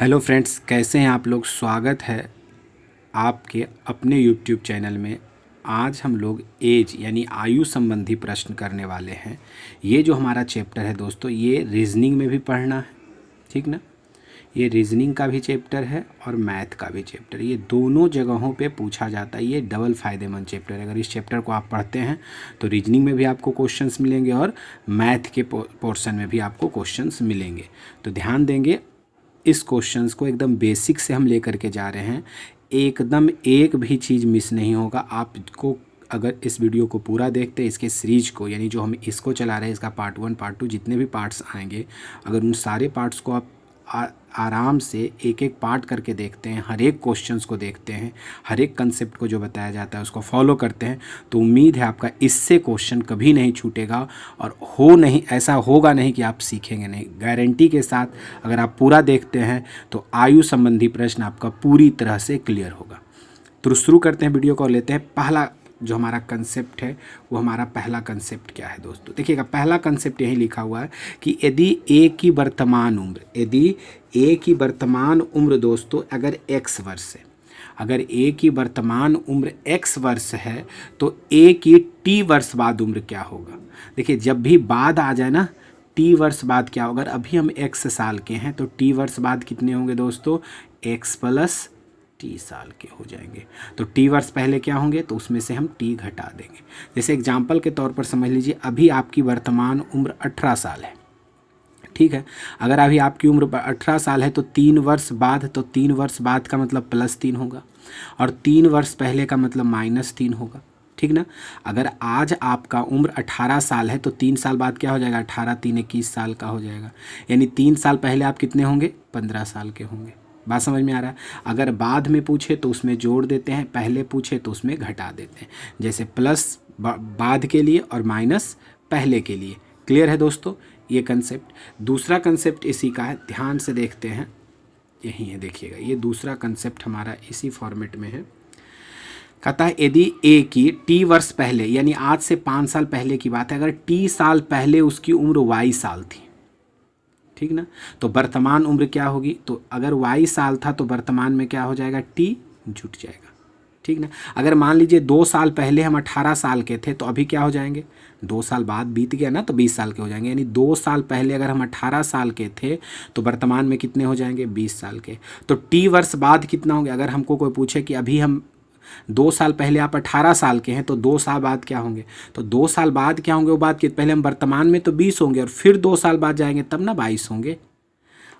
Hello friends, कैसे हैं आप लोग। स्वागत है आपके अपने यूट्यूब चैनल में। आज हम लोग एज यानी आयु संबंधी प्रश्न करने वाले हैं। ये जो हमारा चैप्टर है दोस्तों, ये रीजनिंग में भी पढ़ना है, ठीक ना। ये रीजनिंग का भी चैप्टर है और मैथ का भी चैप्टर, ये दोनों जगहों पे पूछा जाता है। ये डबल फ़ायदेमंद चैप्टर है। अगर इस चैप्टर को आप पढ़ते हैं तो रीजनिंग में भी आपको क्वेश्चंस मिलेंगे और मैथ के पोर्शन में भी आपको क्वेश्चंस मिलेंगे। तो ध्यान देंगे, इस क्वेश्चंस को एकदम बेसिक से हम लेकर के जा रहे हैं। एकदम एक भी चीज़ मिस नहीं होगा आपको। अगर इस वीडियो को पूरा देखते हैं, इसके सीरीज को, यानी जो हम इसको चला रहे हैं, इसका पार्ट 1 पार्ट 2 जितने भी पार्ट्स आएंगे, अगर उन सारे पार्ट्स को आप आराम से एक एक पार्ट करके देखते हैं, हर एक क्वेश्चंस को देखते हैं, हर एक कंसेप्ट को जो बताया जाता है उसको फॉलो करते हैं, तो उम्मीद है आपका इससे क्वेश्चन कभी नहीं छूटेगा और ऐसा होगा नहीं कि आप सीखेंगे नहीं। गारंटी के साथ अगर आप पूरा देखते हैं तो आयु संबंधी प्रश्न आपका पूरी तरह से क्लियर होगा। तो शुरू करते हैं वीडियो को और लेते हैं पहला जो हमारा कंसेप्ट है। वो हमारा पहला कंसेप्ट क्या है दोस्तों, देखिएगा। पहला कंसेप्ट यही लिखा हुआ है कि यदि ए की वर्तमान उम्र दोस्तों अगर x वर्ष है, अगर ए की वर्तमान उम्र x वर्ष है तो ए की t वर्ष बाद उम्र क्या होगा। देखिए, जब भी बाद आ जाए ना, t वर्ष बाद क्या होगा। अभी हम x साल के हैं तो t वर्ष बाद कितने होंगे दोस्तों, x + t साल के हो जाएंगे। तो t वर्ष पहले क्या होंगे, तो उसमें से हम t घटा देंगे। जैसे एग्जाम्पल के तौर पर समझ लीजिए, अभी आपकी वर्तमान उम्र 18 साल है, ठीक है। अगर अभी आपकी उम्र 18 साल है तो 3 वर्ष बाद, तो 3 वर्ष बाद का मतलब +3 होगा और 3 वर्ष पहले का मतलब -3 होगा, ठीक ना। अगर आज आपका उम्र 18 साल है तो 3 साल बाद क्या हो जाएगा, 18 3 21 साल का हो जाएगा। यानी 3 साल पहले आप कितने होंगे, 15 साल के होंगे। बात समझ में आ रहा है। अगर बाद में पूछे तो उसमें जोड़ देते हैं, पहले पूछे तो उसमें घटा देते हैं। जैसे प्लस बाद के लिए और माइनस पहले के लिए। क्लियर है दोस्तों ये कंसेप्ट। दूसरा कंसेप्ट इसी का है, ध्यान से देखते हैं, यही है, देखिएगा। ये दूसरा कंसेप्ट हमारा इसी फॉर्मेट में है। कहता है यदि ए की t वर्ष पहले, यानी आज से 5 साल पहले की बात है, अगर t साल पहले उसकी उम्र y साल थी, ठीक ना, तो वर्तमान उम्र क्या होगी। तो अगर y साल था तो वर्तमान में क्या हो जाएगा, t जुट जाएगा, ठीक ना। अगर मान लीजिए 2 साल पहले हम 18 साल के थे तो अभी क्या हो जाएंगे, 2 साल बाद बीत गया ना तो 20 साल के हो जाएंगे। यानी 2 साल पहले अगर हम 18 साल के थे तो वर्तमान में कितने हो जाएंगे, 20 साल के। तो t वर्ष बाद कितना होंगे। अगर हमको कोई पूछे कि अभी हम 2 साल पहले आप 18 साल के हैं तो 2 साल बाद क्या होंगे, तो 2 साल बाद क्या होंगे, वो बात कि पहले हम वर्तमान में तो 20 होंगे और फिर 2 साल बाद जाएंगे तब ना 22 होंगे।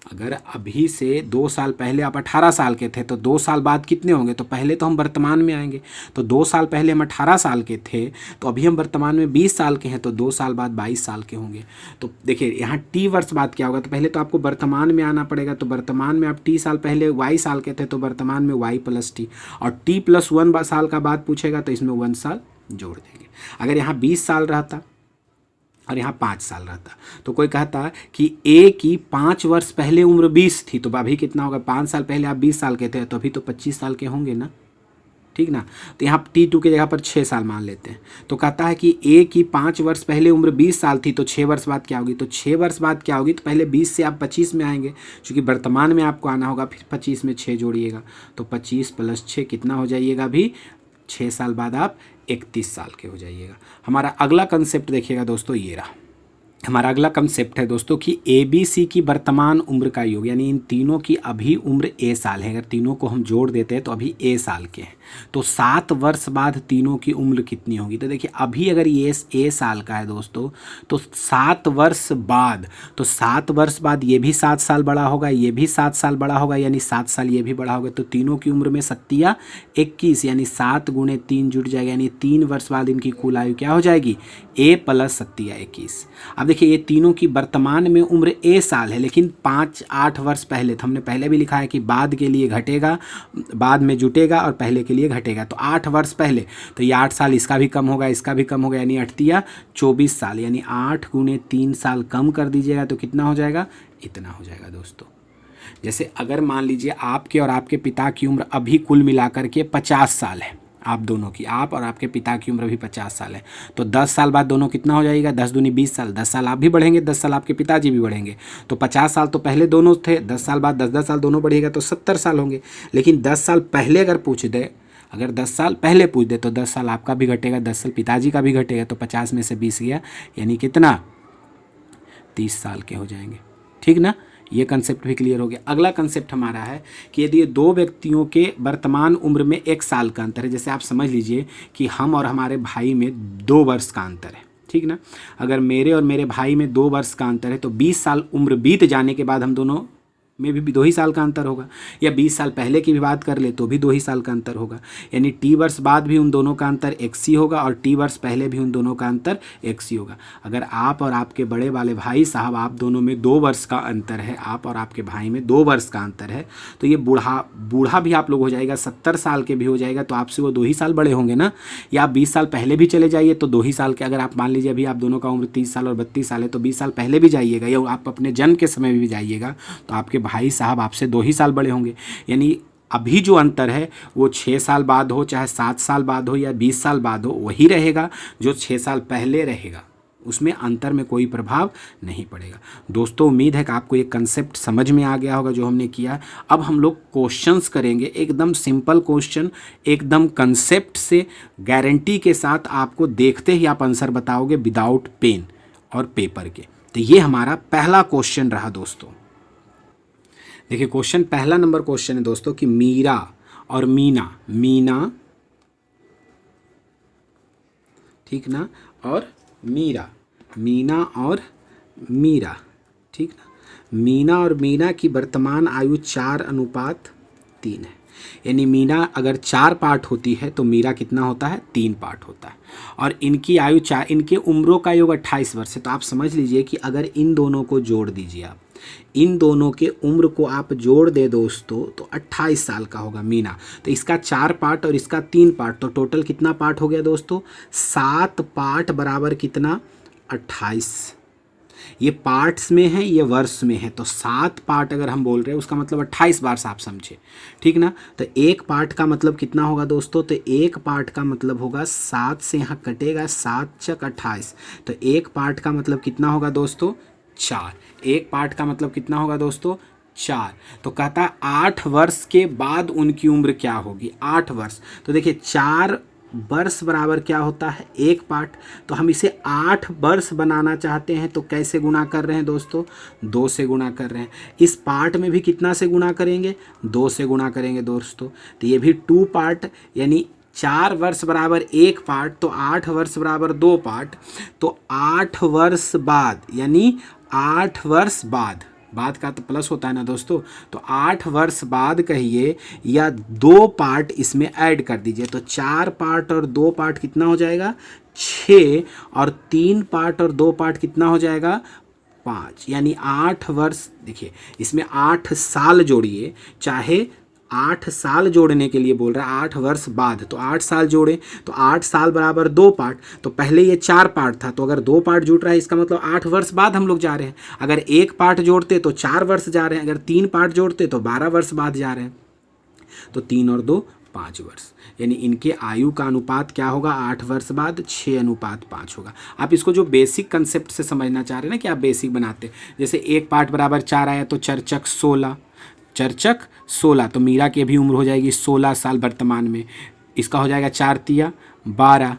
अगर अभी से 2 साल पहले आप 18 साल के थे तो 2 साल बाद कितने होंगे, तो पहले तो हम वर्तमान में आएंगे। तो 2 साल पहले हम 18 साल के थे तो अभी हम वर्तमान में 20 साल के हैं तो 2 साल बाद 22 साल के होंगे। तो देखिए यहाँ t वर्ष बाद क्या होगा, तो पहले तो आपको वर्तमान में आना पड़ेगा। तो वर्तमान में आप t साल पहले y साल के थे तो वर्तमान में y + t, और t + 1 साल का बाद पूछेगा तो इसमें 1 साल जोड़ देंगे। अगर यहाँ 20 साल रहता और यहाँ 5 साल रहता तो कोई कहता कि ए की 5 वर्ष पहले उम्र 20 थी तो अभी कितना होगा, 5 साल पहले आप 20 साल के थे तो अभी तो 25 साल के होंगे ना, ठीक ना। तो यहाँ t2 की जगह पर 6 साल मान लेते हैं। तो कहता है कि ए की 5 वर्ष पहले उम्र 20 साल थी तो 6 वर्ष बाद क्या होगी, तो 6 वर्ष बाद क्या होगी, तो पहले 20 से आप 25 में आएंगे, क्योंकि वर्तमान में आपको आना होगा, फिर 25 में 6 जोड़िएगा तो 25 + 6 कितना हो जाइएगा, अभी 6 साल बाद आप 31 साल के हो जाइएगा। हमारा अगला कंसेप्ट देखिएगा दोस्तों, ये रहा हमारा अगला कंसेप्ट है दोस्तों कि ABC की वर्तमान उम्र का योग, यानी इन तीनों की अभी उम्र A साल है। अगर तीनों को हम जोड़ देते हैं तो अभी A साल के हैं, तो 7 वर्ष बाद तीनों की उम्र कितनी होगी। तो देखिए अभी अगर ये A साल का है दोस्तों तो 7 वर्ष बाद, तो 7 वर्ष बाद ये भी 7 साल बड़ा होगा, ये भी 7 साल बड़ा होगा, यानी 7 साल ये भी बड़ा होगा। तो तीनों की उम्र में 7 21, यानी 7 × 3 जुट जाएगा, यानी 3 वर्ष बाद इनकी कुल आयु क्या हो जाएगी, A + 7 21। अब देखिए ये तीनों की वर्तमान में उम्र A साल है, लेकिन 5-8 वर्ष पहले, तो हमने पहले भी लिखा है कि बाद के लिए घटेगा, बाद में जुटेगा और पहले के लिए घटेगा। तो 8 वर्ष पहले, तो ये 8 साल, इसका भी कम होगा, इसका भी कम होगा, यानी 8 24 साल, यानी 8 × 3 साल कम कर दीजिएगा तो कितना हो जाएगा, इतना हो जाएगा दोस्तों। जैसे अगर मान लीजिए आपके और आपके पिता की उम्र अभी कुल मिलाकर के 50 साल है, आप दोनों की, आप और आपके पिता की उम्र भी 50 साल है। तो 10 साल बाद दोनों कितना हो जाएगा, 10 दूनी 20 साल, 10 साल आप भी बढ़ेंगे, 10 साल आपके पिताजी भी बढ़ेंगे। तो 50 साल तो पहले दोनों थे, 10 साल बाद 10-10 साल दोनों बढ़ेगा तो 70 साल होंगे। लेकिन 10 साल पहले अगर पूछ दे, अगर 10 साल पहले पूछ दे तो 10 साल आपका भी घटेगा, 10 साल पिताजी का भी घटेगा, तो 50 में से 20 गया, यानी कितना, 30 साल के हो जाएंगे। ठीक ना, ये कंसेप्ट भी क्लियर हो गया। अगला कंसेप्ट हमारा है कि यदि दो व्यक्तियों के वर्तमान उम्र में 1 साल का अंतर है, जैसे आप समझ लीजिए कि हम और हमारे भाई में 2 वर्ष का अंतर है, ठीक ना। अगर मेरे और मेरे भाई में 2 वर्ष का अंतर है तो 20 साल उम्र बीत जाने के बाद हम दोनों में भी 2 ही साल का अंतर होगा, या 20 साल पहले की भी बात कर ले तो भी 2 ही साल का अंतर होगा, यानी टी वर्ष बाद भी उन दोनों का अंतर x ही होगा और टी वर्ष पहले भी उन दोनों का अंतर x ही होगा। अगर आप और आपके बड़े वाले भाई साहब, आप दोनों में 2 वर्ष का अंतर है, आप और आपके भाई में 2 वर्ष का अंतर है, तो ये बूढ़ा भी आप लोग हो जाएगा, 70 साल के भी हो जाएगा, तो आपसे वो 2 ही साल बड़े होंगे ना। या आप 20 साल पहले भी चले जाइए तो 2 ही साल के, अगर आप मान लीजिए अभी आप दोनों का उम्र 30 साल और 32 साल है तो 20 साल पहले भी जाइएगा या आप अपने जन्म के समय भी जाइएगा तो आपके भाई साहब आपसे 2 ही साल बड़े होंगे। यानी अभी जो अंतर है वो 6 साल बाद हो, चाहे 7 साल बाद हो या 20 साल बाद हो, वही रहेगा जो 6 साल पहले रहेगा, उसमें अंतर में कोई प्रभाव नहीं पड़ेगा। दोस्तों उम्मीद है कि आपको ये कंसेप्ट समझ में आ गया होगा जो हमने किया। अब हम लोग क्वेश्चंस करेंगे, एकदम सिंपल क्वेश्चन, एकदम कंसेप्ट से, गारंटी के साथ आपको देखते ही आप आंसर बताओगे विदाउट पेन और पेपर के। तो ये हमारा पहला क्वेश्चन रहा दोस्तों। देखिए क्वेश्चन, पहला नंबर क्वेश्चन है दोस्तों कि मीरा और मीना ठीक ना, और मीना और मीरा, ठीक ना। मीना और मीना की वर्तमान आयु 4:3 है, यानी मीना अगर 4 पार्ट होती है तो मीरा कितना होता है, 3 पार्ट होता है। और इनकी आयु इनके उम्रों का योग 28 वर्ष है। तो आप समझ लीजिए कि अगर इन दोनों को जोड़ दीजिए, आप इन दोनों के उम्र को आप जोड़ दे दोस्तों तो 28 साल का होगा मीना। तो इसका 4 पार्ट और इसका 3 पार्ट, तो टोटल कितना पार्ट हो गया दोस्तों, 7 पार्ट बराबर कितना, 28। ये पार्ट्स में है, ये वर्ष में है, तो 7 पार्ट अगर हम बोल रहे हैं उसका मतलब 28 बार आप समझे, ठीक ना। तो एक पार्ट का मतलब कितना होगा दोस्तों, तो एक पार्ट का मतलब होगा 7 से यहाँ कटेगा, 7 चक 28, तो एक पार्ट का मतलब कितना होगा दोस्तों, 4। एक पार्ट का मतलब कितना होगा दोस्तों, 4। तो कहता 8 वर्ष के बाद उनकी उम्र क्या होगी, 8 वर्ष। तो देखिए 4 वर्ष बराबर क्या होता है, एक पार्ट। तो हम इसे 8 वर्ष बनाना चाहते हैं तो कैसे गुणा कर रहे हैं दोस्तों, 2 से गुणा कर रहे हैं। इस पार्ट में भी कितना से गुणा करेंगे, 2 से गुणा करेंगे दोस्तों। तो ये भी 2 पार्ट, यानी 4 वर्ष बराबर 1 पार्ट, तो 8 वर्ष बराबर 2 पार्ट। तो 8 वर्ष बाद, यानी 8 वर्ष बाद का तो प्लस होता है ना दोस्तों, तो 8 वर्ष बाद कहिए, या 2 पार्ट इसमें ऐड कर दीजिए, तो 4 पार्ट और 2 पार्ट कितना हो जाएगा, 6, और 3 पार्ट और 2 पार्ट कितना हो जाएगा, 5, यानी 8 वर्ष। देखिए इसमें 8 साल जोड़िए, चाहे 8 साल जोड़ने के लिए बोल रहा है, 8 वर्ष बाद, तो 8 साल जोड़े, तो 8 साल बराबर 2 पार्ट। तो पहले ये 4 पार्ट था, तो अगर 2 पार्ट जुड़ रहा है इसका मतलब 8 वर्ष बाद हम लोग जा रहे हैं। अगर 1 पार्ट जोड़ते तो 4 वर्ष जा रहे हैं, अगर 3 पार्ट जोड़ते तो 12 वर्ष बाद जा रहे हैं। तो 3 और 2 5 वर्ष, यानी इनके आयु का अनुपात क्या होगा, 8 वर्ष बाद 6:5 होगा। आप इसको जो बेसिक कंसेप्ट से समझना चाह रहे हैं ना, कि आप बेसिक बनाते, जैसे 1 पार्ट बराबर 4 आया तो चरचक 16, तो मीरा की भी उम्र हो जाएगी 16 साल वर्तमान में। इसका हो जाएगा 4 तिया 12,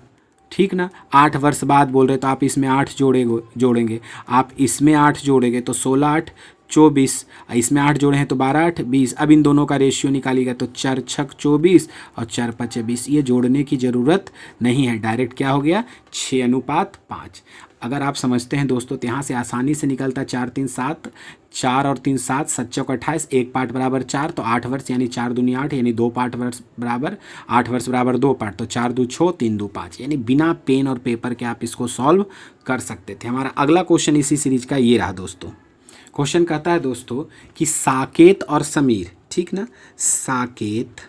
ठीक ना। 8 वर्ष बाद बोल रहे तो आप इसमें 8 जोड़ेंगे, आप इसमें 8 जोड़ेंगे तो 16 8 24, इसमें 8 जोड़े हैं तो 12 8 20। अब इन दोनों का रेशियो निकालिएगा तो 4 6 24 और 4 5 20। ये जोड़ने की ज़रूरत नहीं है, डायरेक्ट क्या हो गया, 6:5। अगर आप समझते हैं दोस्तों तो यहाँ से आसानी से निकलता 4 3 7, 4 और 3 7, 7 चौक 28, 1 पार्ट बराबर 4, तो 8 वर्ष, यानी 4 दूनी 8, यानी 2 पार्ट वर्ष बराबर 8 वर्ष बराबर 2 पार्ट, तो 4 2 6, 3 2 5, यानी बिना पेन और पेपर के आप इसको सॉल्व कर सकते थे। हमारा अगला क्वेश्चन इसी सीरीज का ये रहा दोस्तों। क्वेश्चन कहता है दोस्तों कि साकेत और समीर, ठीक ना, साकेत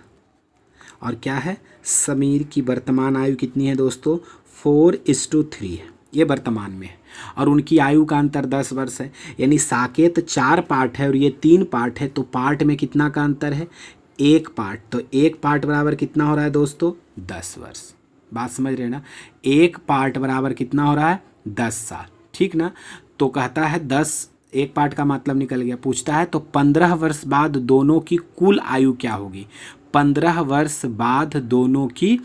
और क्या है, समीर की वर्तमान आयु कितनी है दोस्तों, 4:3 है, ये वर्तमान में है, और उनकी आयु का अंतर 10 वर्ष है। यानी साकेत 4 पार्ट है और ये 3 पार्ट है, तो पार्ट में कितना का अंतर है, एक पार्ट, तो एक पार्ट बराबर कितना हो रहा है दोस्तों 10 वर्ष। बात समझ रहे हैं ना, एक पार्ट बराबर कितना हो रहा है 10 साल, ठीक ना। तो कहता है 10, एक पार्ट का मतलब निकल गया। पूछता है तो 15 वर्ष बाद दोनों की कुल आयु क्या होगी। 15 वर्ष बाद दोनों की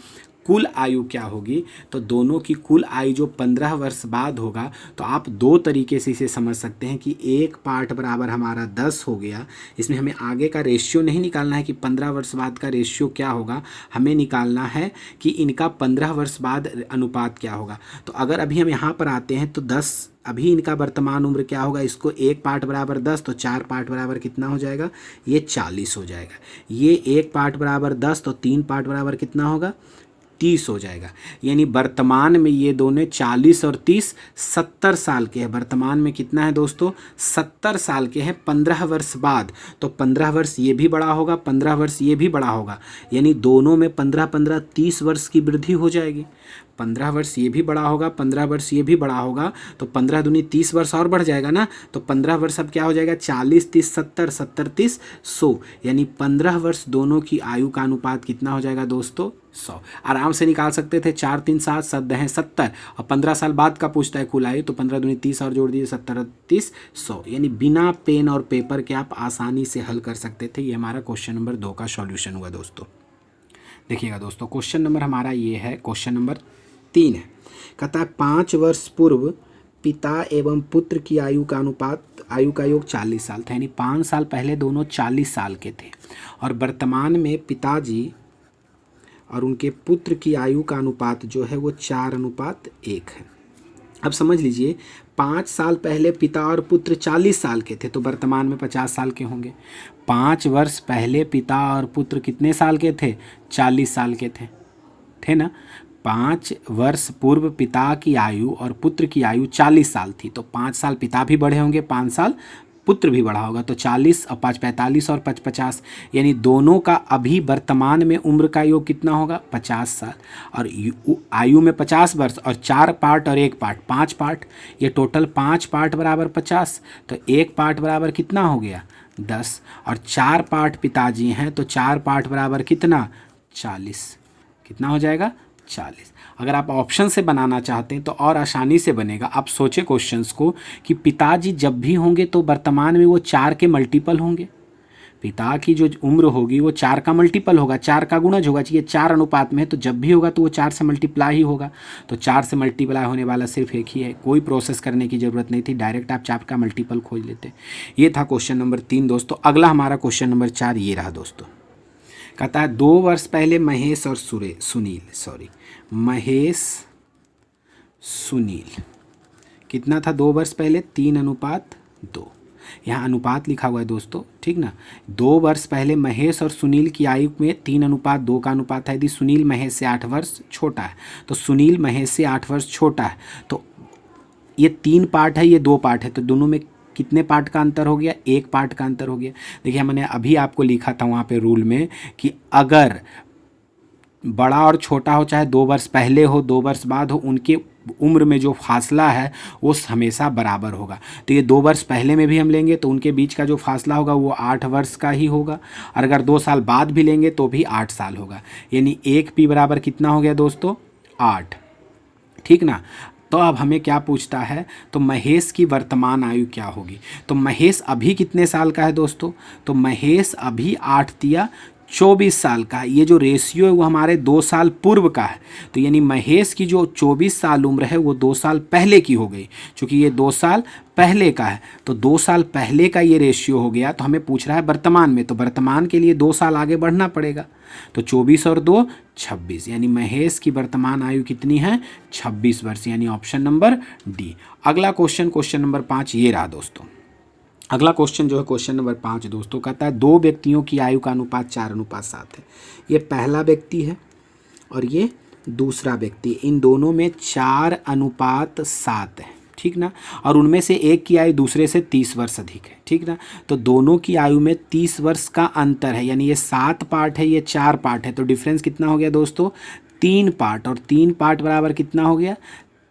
कुल आयु क्या होगी, तो दोनों की कुल आयु जो 15 वर्ष बाद होगा, तो आप दो तरीके से इसे समझ सकते हैं कि एक पार्ट बराबर हमारा 10 हो गया। इसमें हमें आगे का रेशियो नहीं निकालना है कि 15 वर्ष बाद का रेशियो क्या होगा, हमें निकालना है कि इनका 15 वर्ष बाद अनुपात क्या होगा। तो अगर अभी हम यहाँ पर आते हैं तो 10, अभी इनका वर्तमान उम्र क्या होगा, इसको एक पार्ट बराबर 10, तो 4 पार्ट बराबर कितना हो जाएगा, ये 40 हो जाएगा। ये एक पार्ट बराबर 10, तो 3 पार्ट बराबर कितना होगा, 30 हो जाएगा। यानी वर्तमान में ये दोनों 40 और 30 70 साल के हैं। वर्तमान में कितना है दोस्तों, 70 साल के हैं। 15 वर्ष बाद तो 15 वर्ष ये भी बड़ा होगा, 15 वर्ष ये भी बड़ा होगा, यानी दोनों में 15-15 30 वर्ष की वृद्धि हो जाएगी। 15 वर्ष ये भी बड़ा होगा, 15 वर्ष ये भी बड़ा होगा, तो 15 दूनी 30 वर्ष और बढ़ जाएगा ना। तो 15 वर्ष अब क्या हो जाएगा, 40 30 70, 70 30 100, यानी 15 वर्ष दोनों की आयु का अनुपात कितना हो जाएगा दोस्तों 100। आराम से निकाल सकते थे, 4 3 7 7 हैं 70, और 15 साल बाद का पूछता है कुल आयु, तो 15 दूनी 30 और जोड़ दीजिए 70 30 100, यानी बिना पेन और पेपर के आप आसानी से हल कर सकते थे। ये हमारा क्वेश्चन नंबर 2 का सॉल्यूशन हुआ दोस्तों। देखिएगा दोस्तों, क्वेश्चन नंबर हमारा ये है, क्वेश्चन नंबर 3 है। कहता है 5 वर्ष पूर्व पिता एवं पुत्र की आयु का अनुपात, आयु का योग 40 साल था, यानी 5 साल पहले दोनों 40 साल के थे, और वर्तमान में पिताजी और उनके पुत्र की आयु का अनुपात जो है वो 4:1 है। अब समझ लीजिए, 5 साल पहले पिता और पुत्र 40 साल के थे, तो वर्तमान में 50 साल के होंगे। 5 वर्ष पहले पिता और पुत्र कितने साल के थे, 40 साल के थे ना। 5 वर्ष पूर्व पिता की आयु और पुत्र की आयु 40 साल थी, तो 5 साल पिता भी बढ़े होंगे, 5 साल पुत्र भी बढ़ा होगा, तो 40 और 5 45 और 5 50, यानी दोनों का अभी वर्तमान में उम्र का योग कितना होगा 50 साल, और आयु में 50 वर्ष, और 4 पार्ट और 1 पार्ट 5 पार्ट, ये टोटल 5 पार्ट बराबर 50, तो 1 पार्ट बराबर कितना हो गया 10, और 4 पार्ट पिताजी हैं, तो 4 पार्ट बराबर कितना 40, कितना हो जाएगा 40। अगर आप ऑप्शन से बनाना चाहते हैं तो और आसानी से बनेगा। आप सोचें क्वेश्चंस को कि पिताजी जब भी होंगे तो वर्तमान में वो 4 के मल्टीपल होंगे। पिता की जो उम्र होगी वो 4 का मल्टीपल होगा, 4 का गुणज होगा, चाहिए 4 अनुपात में है, तो जब भी होगा तो वो 4 से मल्टीप्लाई ही होगा। तो 4 से मल्टीप्लाई होने वाला सिर्फ एक ही है, कोई प्रोसेस करने की ज़रूरत नहीं थी, डायरेक्ट आप 4 का मल्टीपल खोज लेते। ये था क्वेश्चन नंबर 3 दोस्तों। अगला हमारा क्वेश्चन नंबर 4 ये रहा दोस्तों। कहता है 2 वर्ष पहले महेश और महेश सुनील कितना था 2 वर्ष पहले, 3:2। यहाँ अनुपात लिखा हुआ है दोस्तों, ठीक ना। 2 वर्ष पहले महेश और सुनील की आयु में 3:2 का अनुपात है। यदि सुनील महेश से 8 वर्ष छोटा है, तो सुनील महेश से 8 वर्ष छोटा है, तो ये 3 पार्ट है, ये 2 पार्ट है, तो दोनों में कितने पार्ट का अंतर हो गया, 1 पार्ट का अंतर हो गया। देखिए मैंने अभी आपको लिखा था वहाँ पे रूल में कि अगर बड़ा और छोटा हो, चाहे 2 वर्ष पहले हो 2 वर्ष बाद हो, उनके उम्र में जो फासला है वो हमेशा बराबर होगा। तो ये 2 वर्ष पहले में भी हम लेंगे तो उनके बीच का जो फासला होगा वो 8 वर्ष का ही होगा, और अगर 2 साल बाद भी लेंगे तो भी 8 साल होगा, यानी 1p बराबर कितना हो गया दोस्तों 8, ठीक ना। तो अब हमें क्या पूछता है, तो महेश की वर्तमान आयु क्या होगी। तो महेश अभी कितने साल का है दोस्तों, तो महेश अभी 8 तिया 24 साल का है। ये जो रेशियो है वो हमारे 2 साल पूर्व का है, तो यानी महेश की जो 24 साल उम्र है वो 2 साल पहले की हो गई, क्योंकि ये 2 साल पहले का है, तो 2 साल पहले का ये रेशियो हो गया। तो हमें पूछ रहा है वर्तमान में, तो वर्तमान के लिए 2 साल आगे बढ़ना पड़ेगा, तो 24 और 2 26, यानी महेश की वर्तमान आयु कितनी है 26 वर्ष, यानी ऑप्शन नंबर डी। अगला क्वेश्चन नंबर 5 ये रहा दोस्तों। अगला क्वेश्चन जो है क्वेश्चन नंबर 5 दोस्तों, कहता है 2 व्यक्तियों की आयु का अनुपात 4:7 है। ये पहला व्यक्ति है और ये दूसरा व्यक्ति, इन दोनों में 4:7 है, ठीक ना। और उनमें से एक की आयु दूसरे से 30 वर्ष अधिक है, ठीक ना। तो दोनों की आयु में 30 वर्ष का अंतर है, यानी ये 7 पार्ट है, ये 4 पार्ट है, तो डिफरेंस कितना हो गया दोस्तों 3 पार्ट, और 3 पार्ट बराबर कितना हो गया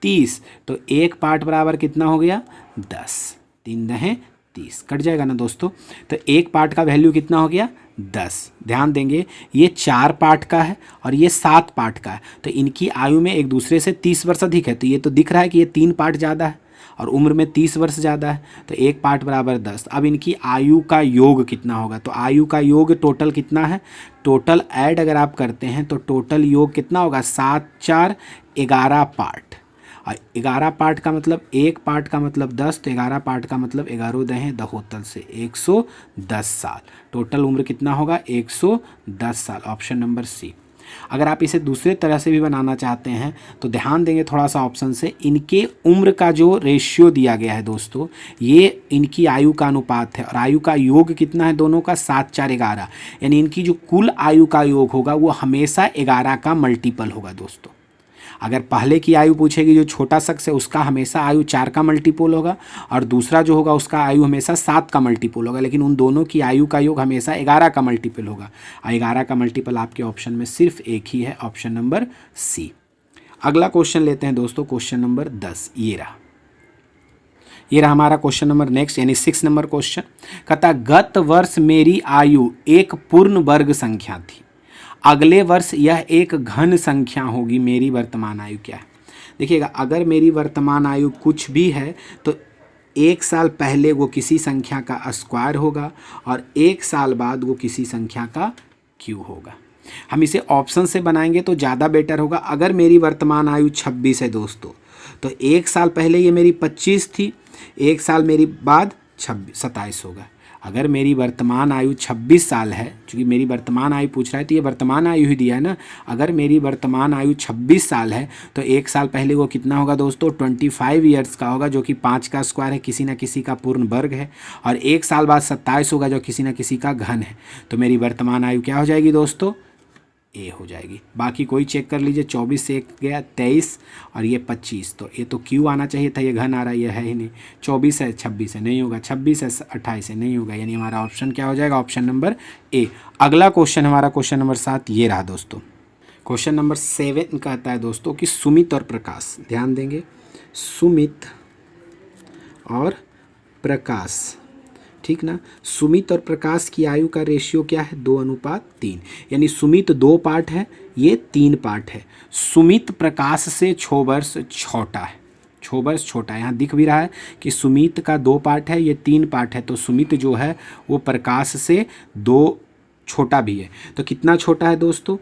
30, तो 1 पार्ट बराबर कितना हो गया 10, 3 10 30, कट जाएगा ना दोस्तों। तो 1 पार्ट का वैल्यू कितना हो गया 10। ध्यान देंगे ये 4 पार्ट का है और ये 7 पार्ट का है, तो इनकी आयु में एक दूसरे से 30 वर्ष अधिक है, तो ये तो दिख रहा है कि ये 3 पार्ट ज़्यादा है और उम्र में 30 वर्ष ज़्यादा है, तो 1 पार्ट बराबर 10। अब इनकी आयु का योग कितना होगा, तो आयु का योग टोटल कितना है, टोटल ऐड अगर आप करते हैं तो टोटल योग कितना होगा, 7 4 11 पार्ट। और 11 पार्ट का मतलब 1 पार्ट का मतलब 10, तो 11 पार्ट का मतलब 11 दहें दहोतल से 110 साल। टोटल उम्र कितना होगा, 110 साल। Option number C. अगर आप इसे दूसरे तरह से भी बनाना चाहते हैं तो ध्यान देंगे थोड़ा सा ऑप्शन से, इनके उम्र का जो रेशियो दिया गया है दोस्तों, ये इनकी आयु का अनुपात है और आयु का योग कितना है दोनों का, 7 4 11, यानी इनकी जो कुल आयु का योग होगा वो हमेशा 11 का मल्टीपल होगा दोस्तों। अगर पहले की आयु पूछेगी जो छोटा शख्स है उसका हमेशा आयु 4 का मल्टीपल होगा और दूसरा जो होगा उसका आयु हमेशा 7 का मल्टीपल होगा, लेकिन उन दोनों की आयु का योग हमेशा 11 का मल्टीपल होगा और 11 का मल्टीपल आपके ऑप्शन में सिर्फ एक ही है, ऑप्शन नंबर सी। अगला क्वेश्चन लेते हैं दोस्तों, क्वेश्चन नंबर 10। ये रहा हमारा क्वेश्चन नंबर नेक्स्ट, यानी 6 नंबर क्वेश्चन। कहता गत वर्ष मेरी आयु एक पूर्ण वर्ग संख्या थी, अगले वर्ष यह एक घन संख्या होगी, मेरी वर्तमान आयु क्या है। देखिएगा, अगर मेरी वर्तमान आयु कुछ भी है तो 1 साल पहले वो किसी संख्या का स्क्वायर होगा और 1 साल बाद वो किसी संख्या का क्यूब होगा। हम इसे ऑप्शन से बनाएंगे तो ज़्यादा बेटर होगा। अगर मेरी वर्तमान आयु 26 है दोस्तों, तो 1 साल पहले ये मेरी 25 थी, 1 साल मेरी बाद 27 होगा। अगर मेरी वर्तमान आयु 26 साल है, क्योंकि मेरी वर्तमान आयु पूछ रहा है तो ये वर्तमान आयु ही दिया है ना, अगर मेरी वर्तमान आयु 26 साल है तो 1 साल पहले वो कितना होगा दोस्तों, 25 ईयर्स का होगा, जो कि 5 का स्क्वायर है, किसी ना किसी का पूर्ण वर्ग है, और 1 साल बाद 27 होगा जो किसी ना किसी का घन है। तो मेरी वर्तमान आयु क्या हो जाएगी दोस्तों, ए हो जाएगी। बाकी कोई चेक कर लीजिए, 24 से 1 गया 23 और ये 25, तो ये तो क्यू आना चाहिए था, ये घन आ रहा है, ये है ही नहीं। 24 है 26 है नहीं होगा, 26 है 28 है नहीं होगा, यानी हमारा ऑप्शन क्या हो जाएगा, ऑप्शन नंबर ए। अगला क्वेश्चन हमारा क्वेश्चन नंबर 7 ये रहा दोस्तों। क्वेश्चन नंबर 7 कहता है दोस्तों कि सुमित और प्रकाश, ध्यान देंगे, सुमित और प्रकाश, ठीक ना। सुमित और प्रकाश की आयु का रेशियो क्या है, 2:3, यानी सुमित 2 पार्ट है, ये 3 पार्ट है। सुमित प्रकाश से 6 वर्ष छोटा है, 6 वर्ष छोटा है। यहाँ दिख भी रहा है कि सुमित का 2 पार्ट है, ये 3 पार्ट है, तो सुमित जो है वो प्रकाश से 2 छोटा भी है। तो कितना छोटा है दोस्तों,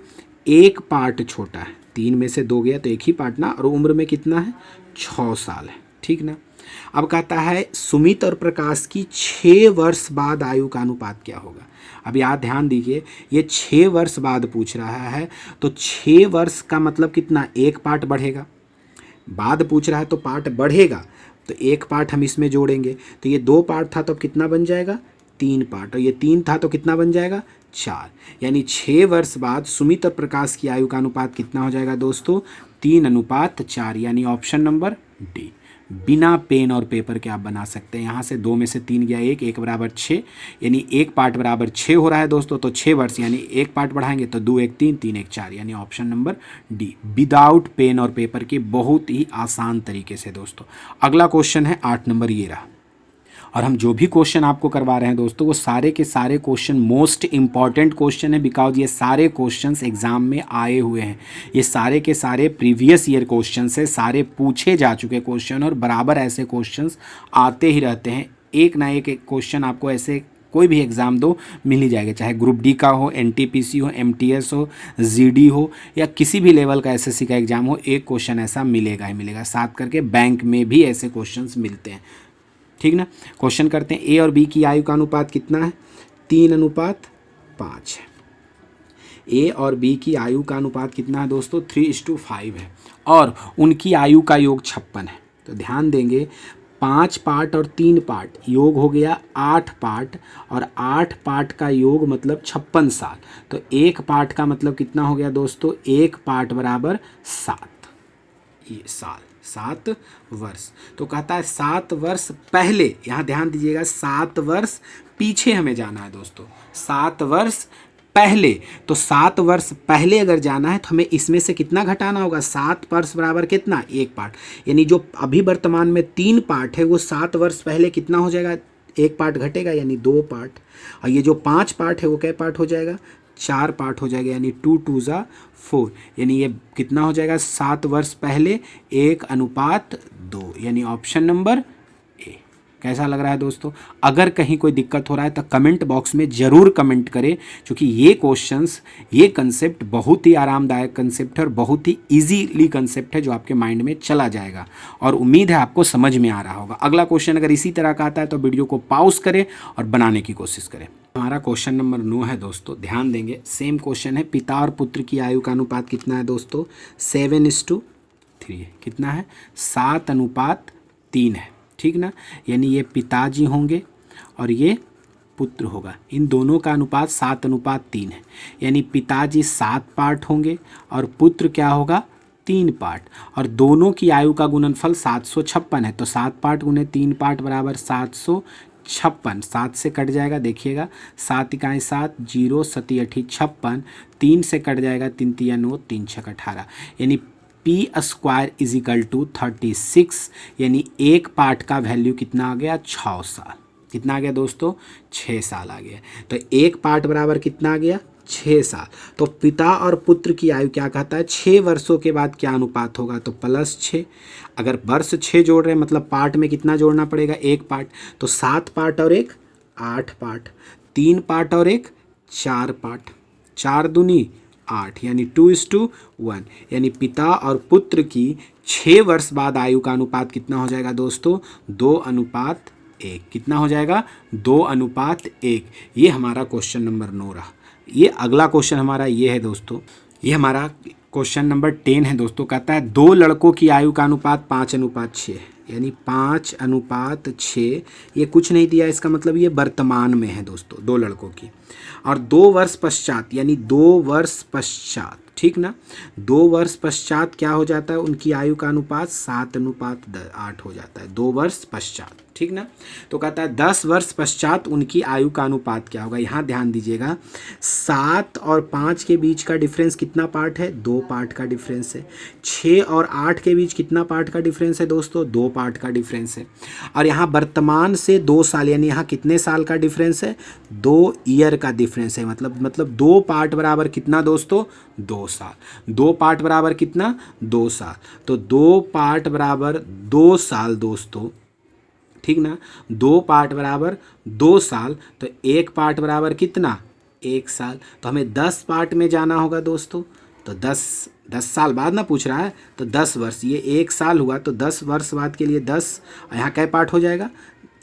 1 पार्ट छोटा है, 3 में से 2 गया तो 1 ही पार्ट ना, और उम्र में कितना है, 6 साल है, ठीक ना। अब कहता है सुमित और प्रकाश की 6 वर्ष बाद आयु का अनुपात क्या होगा। अब यहाँ ध्यान दीजिए, ये 6 वर्ष बाद पूछ रहा है, तो 6 वर्ष का मतलब कितना, 1 पार्ट बढ़ेगा, बाद पूछ रहा है तो पार्ट बढ़ेगा, तो 1 पार्ट हम इसमें जोड़ेंगे, तो ये 2 पार्ट था तो अब कितना बन जाएगा, 3 पार्ट, और ये 3 था तो कितना बन जाएगा, 4, यानी 6 वर्ष बाद सुमित और प्रकाश की आयु का अनुपात कितना हो जाएगा दोस्तों, 3:4, यानी ऑप्शन नंबर डी। बिना पेन और पेपर के आप बना सकते हैं। यहाँ से 2 में से 3 गया 1, 1 बराबर 6, यानी 1 पार्ट बराबर 6 हो रहा है दोस्तों, तो 6 वर्ष यानी 1 पार्ट बढ़ाएंगे तो 2 1 3 3 1 4, यानी option number D, without pen और पेपर के, बहुत ही आसान तरीके से दोस्तों। अगला क्वेश्चन है 8 नंबर, ये रहा। और हम जो भी क्वेश्चन आपको करवा रहे हैं दोस्तों, वो सारे के सारे क्वेश्चन मोस्ट इंपॉर्टेंट क्वेश्चन है, बिकॉज ये सारे क्वेश्चंस एग्जाम में आए हुए हैं, ये सारे के सारे प्रीवियस ईयर क्वेश्चन से सारे पूछे जा चुके क्वेश्चन, और बराबर ऐसे क्वेश्चंस आते ही रहते हैं। एक ना एक क्वेश्चन आपको ऐसे कोई भी एग्ज़ाम दो मिल ही जाएगा, चाहे ग्रुप डी का हो, एनटीपीसी हो, एमटीएस हो, जीडी हो, या किसी भी लेवल का एसएससी का एग्जाम हो, एक क्वेश्चन ऐसा मिलेगा ही मिलेगा। साथ करके बैंक में भी ऐसे क्वेश्चंस मिलते हैं, ठीक ना। क्वेश्चन करते हैं, ए और बी की आयु का अनुपात कितना है, 3:5 है। ए और बी की आयु का अनुपात कितना है दोस्तों, 3:5 है, और उनकी आयु का योग 56 है। तो ध्यान देंगे, 5 पार्ट और 3 पार्ट योग हो गया 8 पार्ट, और 8 पार्ट का योग मतलब 56 साल, तो 1 पार्ट का मतलब कितना हो गया दोस्तों, 1 पार्ट बराबर 7, ये साल, 7 वर्ष। तो कहता है 7 वर्ष पहले, यहाँ ध्यान दीजिएगा, 7 वर्ष पीछे हमें जाना है दोस्तों, 7 वर्ष पहले, तो 7 वर्ष पहले अगर जाना है तो हमें इसमें से कितना घटाना होगा, 7 वर्ष बराबर कितना, 1 पार्ट, यानी जो अभी वर्तमान में 3 पार्ट है वो 7 वर्ष पहले कितना हो जाएगा, एक पार्ट घटेगा यानी 2 पार्ट, और ये जो 5 पार्ट है वो क्या पार्ट हो जाएगा, 4 पार्ट हो जाएगा, यानी 2 2 ज़ा 4, यानी ये कितना हो जाएगा, 7 वर्ष पहले 1:2, यानी ऑप्शन नंबर ए। कैसा लग रहा है दोस्तों? अगर कहीं कोई दिक्कत हो रहा है तो कमेंट बॉक्स में ज़रूर कमेंट करें, क्योंकि ये क्वेश्चंस, ये कंसेप्ट बहुत ही आरामदायक कंसेप्ट है और बहुत ही इजीली कंसेप्ट है जो आपके माइंड में चला जाएगा, और उम्मीद है आपको समझ में आ रहा होगा। अगला क्वेश्चन अगर इसी तरह का आता है तो वीडियो को पॉज करें और बनाने की कोशिश करें। हमारा क्वेश्चन नंबर 9 है दोस्तों, ध्यान देंगे। सेम क्वेश्चन है, पिता और पुत्र की आयु का अनुपात कितना है दोस्तों, 7:3 है। कितना है, 7:3 है, ठीक ना। यानी ये पिताजी होंगे और ये पुत्र होगा, इन दोनों का अनुपात 7:3 है, यानी पिताजी 7 पार्ट होंगे और पुत्र क्या होगा, 3 पार्ट, और दोनों की आयु का गुणनफल 756 है, तो 7 पार्ट गुने 3 पार्ट बराबर 756, 7 से कट जाएगा, देखिएगा 7 इकाई 7, 0 7 8 56, 3 से कट जाएगा, 3 3 9, 3 6 18, यानी p² = 36, यानी एक पार्ट का वैल्यू कितना आ गया, 6 साल। कितना आ गया दोस्तों, 6 साल आ गया। तो एक पार्ट बराबर कितना आ गया, 6 साल। तो पिता और पुत्र की आयु क्या कहता है, 6 वर्षों के बाद क्या अनुपात होगा, तो +6। अगर वर्ष 6 जोड़ रहे हैं मतलब पार्ट में कितना जोड़ना पड़ेगा, एक पार्ट, तो 7 पार्ट और 1 8 पार्ट, 3 पार्ट और 1 4 पार्ट, 4 दूनी 8, यानी 2:1, यानी पिता और पुत्र की 6 वर्ष बाद आयु का अनुपात कितना हो जाएगा दोस्तों, 2:1। कितना हो जाएगा, 2:1। ये हमारा क्वेश्चन नंबर 9 रहा। ये अगला क्वेश्चन हमारा ये है दोस्तों, ये हमारा क्वेश्चन नंबर 10 है दोस्तों। कहता है 2 लड़कों की आयु का अनुपात 5:6 है, यानी 5:6। ये कुछ नहीं दिया, इसका मतलब ये वर्तमान में है दोस्तों, 2 लड़कों की, और 2 वर्ष पश्चात, यानी 2 वर्ष पश्चात, ठीक ना। 2 वर्ष पश्चात क्या हो जाता है, उनकी आयु का अनुपात 7:8 हो जाता है, 2 वर्ष पश्चात, ठीक ना। तो कहता है 10 वर्ष पश्चात उनकी आयु का अनुपात क्या होगा। यहाँ ध्यान दीजिएगा, 7 और 5 के बीच का डिफरेंस कितना पार्ट है, 2 पार्ट का डिफरेंस है। 6 और 8 के बीच कितना पार्ट का डिफरेंस है दोस्तों, 2 पार्ट का डिफरेंस है। और यहाँ वर्तमान से 2 साल, यानी यहाँ कितने साल का डिफरेंस है, 2 ईयर का डिफरेंस है। मतलब 2 पार्ट बराबर कितना दोस्तों, 2 साल। 2 पार्ट बराबर कितना, 2 साल। तो 2 पार्ट बराबर 2 साल दोस्तों, ठीक ना। 2 पार्ट बराबर 2 साल, तो एक पार्ट बराबर कितना, 1 साल। तो हमें 10 पार्ट में जाना होगा दोस्तों, तो 10 साल बाद ना पूछ रहा है, तो 10 वर्ष, ये 1 साल हुआ, तो 10 वर्ष बाद के लिए 10, यहाँ क्या पार्ट हो जाएगा,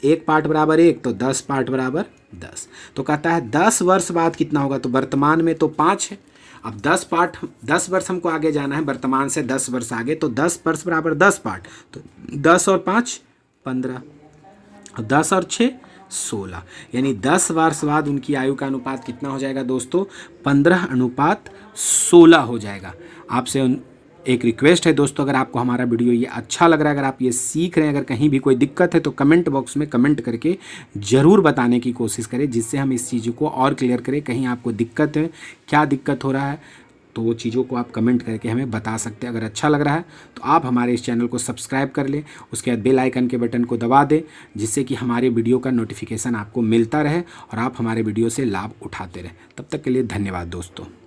एक पार्ट बराबर 1, तो 10 पार्ट बराबर 10। तो कहता है 10 वर्ष बाद कितना होगा, तो वर्तमान में तो 5 है। अब 10 वर्ष हमको आगे जाना है, वर्तमान से 10 वर्ष आगे, तो 10 वर्ष बराबर 10 पार्ट, तो 10 और 5 15, 10 और 6 16, यानी 10 वर्ष बाद उनकी आयु का अनुपात कितना हो जाएगा दोस्तों, 15:16 हो जाएगा। आपसे एक रिक्वेस्ट है दोस्तों, अगर आपको हमारा वीडियो ये अच्छा लग रहा है, अगर आप ये सीख रहे हैं, अगर कहीं भी कोई दिक्कत है तो कमेंट बॉक्स में कमेंट करके ज़रूर बताने की कोशिश करें, जिससे हम इस चीज़ों को और क्लियर करें। कहीं आपको दिक्कत है, क्या दिक्कत हो रहा है, तो वो चीज़ों को आप कमेंट करके हमें बता सकते हैं। अगर अच्छा लग रहा है तो आप हमारे इस चैनल को सब्सक्राइब कर लें, उसके बाद बेल आइकन के बटन को दबा दें, जिससे कि हमारे वीडियो का नोटिफिकेशन आपको मिलता रहे और आप हमारे वीडियो से लाभ उठाते रहें। तब तक के लिए धन्यवाद दोस्तों।